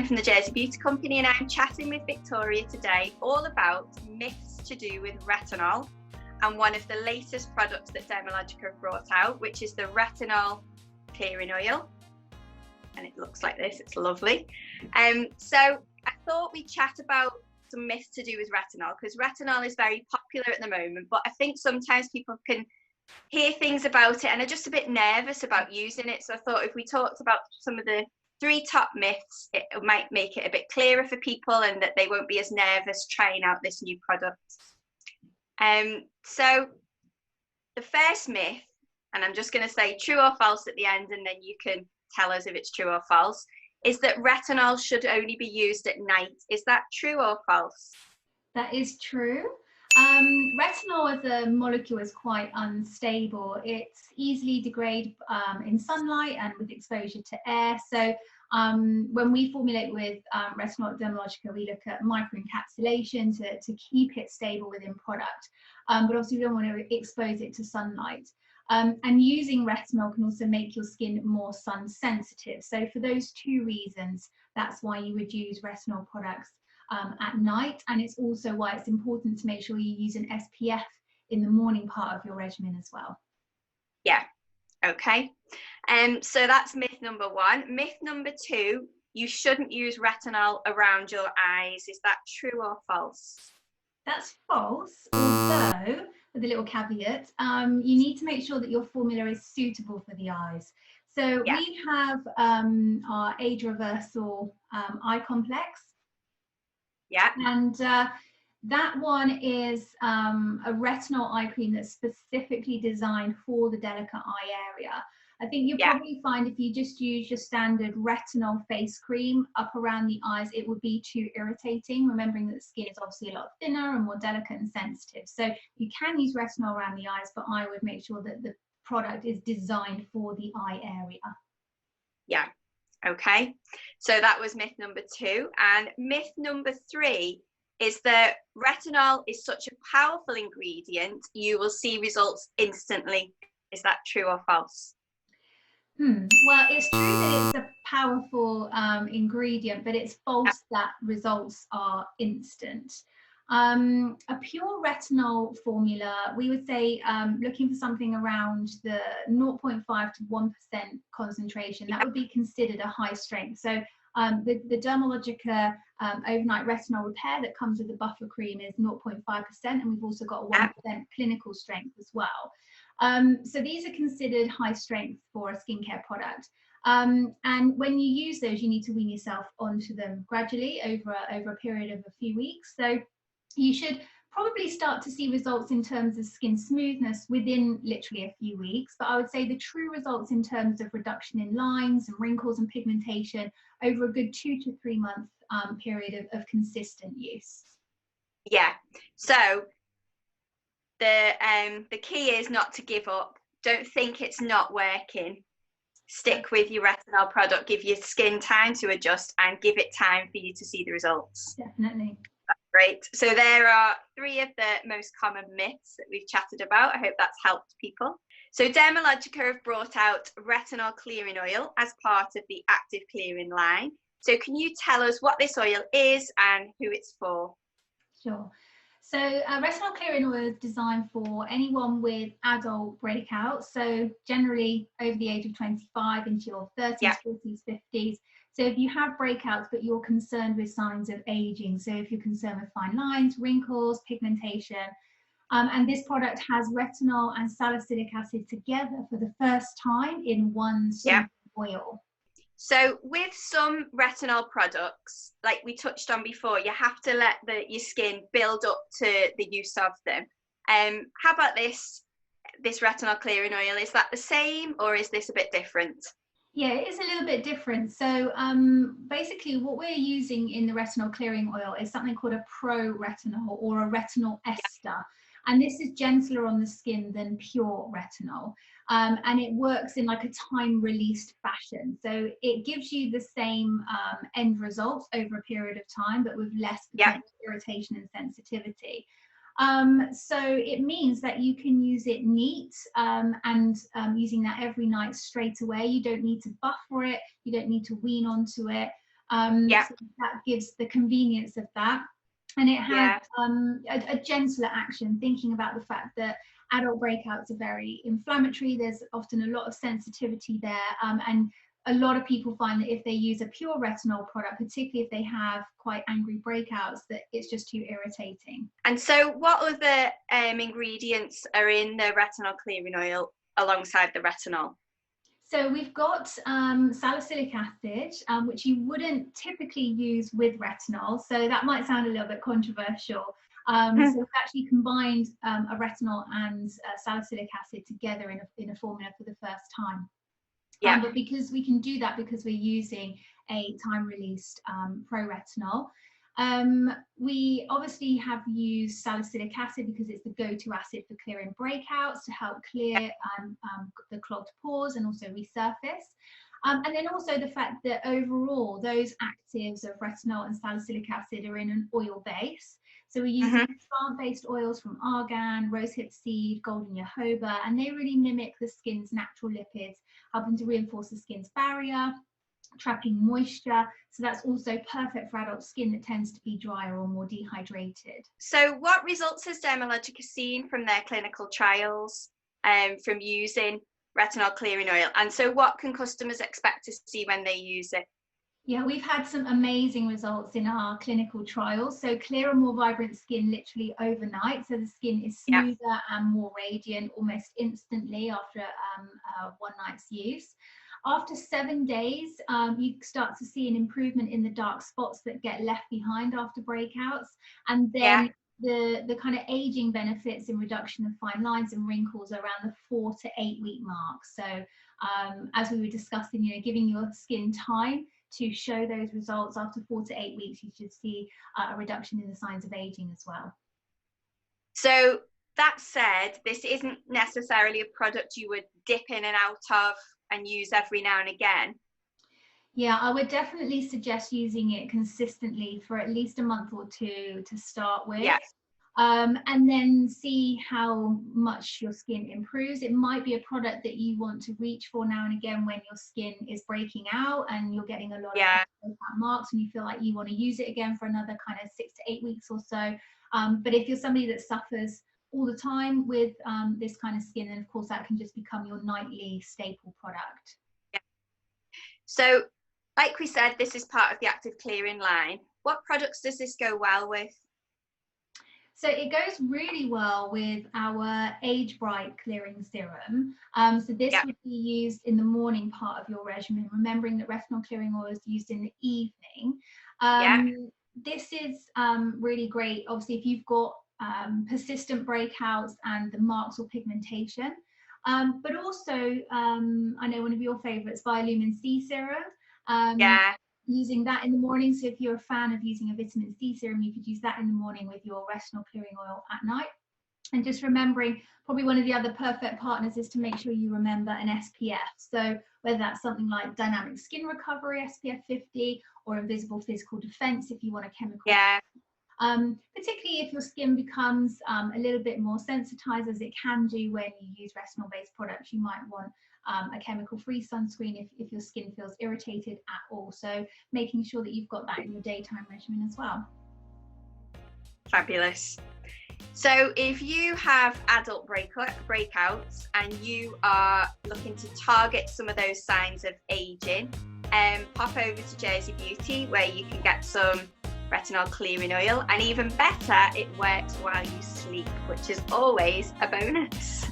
Jen from the Jersey Beauty Company, and I'm chatting with Victoria today all about myths to do with retinol and one of the latest products that Dermalogica have brought out, which is the Retinol Clearing Oil. And it looks like this, it's lovely. So I thought we'd chat about some myths to do with retinol, because retinol is very popular at the moment, but I think sometimes people can hear things about it and are just a bit nervous about using it. So I thought if we talked about some of the 3 top myths, it might make it a bit clearer for people and that they won't be as nervous trying out this new product. So the first myth, and I'm just going to say true or false at the end, and then you can tell us if it's true or false, is that retinol should only be used at night. Is that true or false? That is true. Retinol as a molecule is quite unstable. It's easily degraded in sunlight and with exposure to air. So when we formulate with retinol at Dermalogica, we look at microencapsulation to keep it stable within product. But obviously we don't want to expose it to sunlight. And using retinol can also make your skin more sun sensitive. So for those 2 reasons, that's why you would use retinol products at night. And it's also why it's important to make sure you use an SPF in the morning part of your regimen as well. Yeah, okay. So that's myth number 1. Myth number 2, you shouldn't use retinol around your eyes. Is that true or false? That's false, although with a little caveat, you need to make sure that your formula is suitable for the eyes. So yeah. We have our age reversal eye complex. Yeah. And that one is a retinol eye cream that's specifically designed for the delicate eye area. I think you'll probably find if you just use your standard retinol face cream up around the eyes, it would be too irritating, remembering that the skin is obviously a lot thinner and more delicate and sensitive. So you can use retinol around the eyes, but I would make sure that the product is designed for the eye area. Yeah, okay. So that was myth number 2. And myth number 3 is that retinol is such a powerful ingredient, you will see results instantly. Is that true or false? Well, it's true that it's a powerful ingredient, but it's false that results are instant. A pure retinol formula, we would say looking for something around the 0.5 to 1% concentration, that would be considered a high strength. So the Dermalogica overnight retinol repair that comes with the buffer cream is 0.5%, and we've also got a 1% clinical strength as well. So these are considered high strength for a skincare product. And when you use those, you need to wean yourself onto them gradually over a period of a few weeks. So you should probably start to see results in terms of skin smoothness within literally a few weeks. But I would say the true results in terms of reduction in lines and wrinkles and pigmentation over a good 2 to 3 month period of consistent use. Yeah. So the key is not to give up. Don't think it's not working. Stick with your retinol product. Give your skin time to adjust and give it time for you to see the results. Definitely. That's great. So there are 3 of the most common myths that we've chatted about. I hope that's helped people. So Dermalogica have brought out Retinol Clearing Oil as part of the Active Clearing line. So can you tell us what this oil is and who it's for? Sure. So retinol clearing oil is designed for anyone with adult breakouts, so generally over the age of 25 into your 30s, 40s, 50s. So if you have breakouts but you're concerned with signs of aging, so if you're concerned with fine lines, wrinkles, pigmentation, and this product has retinol and salicylic acid together for the first time in one single oil. So with some retinol products, like we touched on before, you have to let your skin build up to the use of them. How about this retinol clearing oil? Is that the same or is this a bit different? Yeah, it is a little bit different. So basically what we're using in the retinol clearing oil is something called a pro-retinol or a retinol ester. And this is gentler on the skin than pure retinol. And it works in like a time-released fashion. So it gives you the same end results over a period of time, but with less irritation and sensitivity. So it means that you can use it neat and using that every night straight away. You don't need to buffer it. You don't need to wean onto it. So that gives the convenience of that. And it has a gentler action, thinking about the fact that adult breakouts are very inflammatory. There's often a lot of sensitivity there. And a lot of people find that if they use a pure retinol product, particularly if they have quite angry breakouts, that it's just too irritating. And so what other ingredients are in the retinol clearing oil alongside the retinol? So we've got salicylic acid, which you wouldn't typically use with retinol. So that might sound a little bit controversial. So we've actually combined a retinol and salicylic acid together in a formula for the first time. But because we can do that because we're using a time-released pro-retinol. We obviously have used salicylic acid because it's the go-to acid for clearing breakouts to help clear the clogged pores and also resurface. And then also the fact that overall those actives of retinol and salicylic acid are in an oil base. So we're using plant-based oils from argan, rosehip seed, golden jojoba, and they really mimic the skin's natural lipids, helping to reinforce the skin's barrier, trapping moisture. So that's also perfect for adult skin that tends to be drier or more dehydrated. So what results has Dermalogica seen from their clinical trials from using retinol clearing oil? And so what can customers expect to see when they use it? Yeah, we've had some amazing results in our clinical trials. So clearer, more vibrant skin literally overnight. So the skin is smoother and more radiant almost instantly after one night's use. After 7 days, you start to see an improvement in the dark spots that get left behind after breakouts. And then the kind of aging benefits in reduction of fine lines and wrinkles around the 4 to 8 week mark. So as we were discussing, giving your skin time to show those results after 4 to 8 weeks, you should see a reduction in the signs of aging as well. So that said, this isn't necessarily a product you would dip in and out of and use every now and again. Yeah, I would definitely suggest using it consistently for at least a month or two to start with. And then see how much your skin improves. It might be a product that you want to reach for now and again when your skin is breaking out and you're getting a lot of breakout marks and you feel like you want to use it again for another kind of 6 to 8 weeks or so. But if you're somebody that suffers all the time with this kind of skin, then of course that can just become your nightly staple product. So like we said, this is part of the active clearing line. What products does this go well with? So it goes really well with our Age Bright Clearing Serum. So this would be used in the morning part of your regimen, remembering that retinol clearing oil is used in the evening. This is really great, obviously, if you've got persistent breakouts and the marks or pigmentation. But also, I know one of your favorites, Biolumin C Serum. Using that in the morning. So if you're a fan of using a vitamin C serum, you could use that in the morning with your retinol clearing oil at night. And just remembering, probably one of the other perfect partners is to make sure you remember an SPF. So whether that's something like Dynamic Skin Recovery SPF 50 or Invisible Physical Defense if you want a chemical. Particularly if your skin becomes a little bit more sensitized, as it can do when you use retinol-based products, you might want a chemical-free sunscreen if your skin feels irritated at all. So making sure that you've got that in your daytime regimen as well. Fabulous. So if you have adult breakouts and you are looking to target some of those signs of aging, pop over to Jersey Beauty where you can get some retinol clearing oil, and even better, it works while you sleep, which is always a bonus.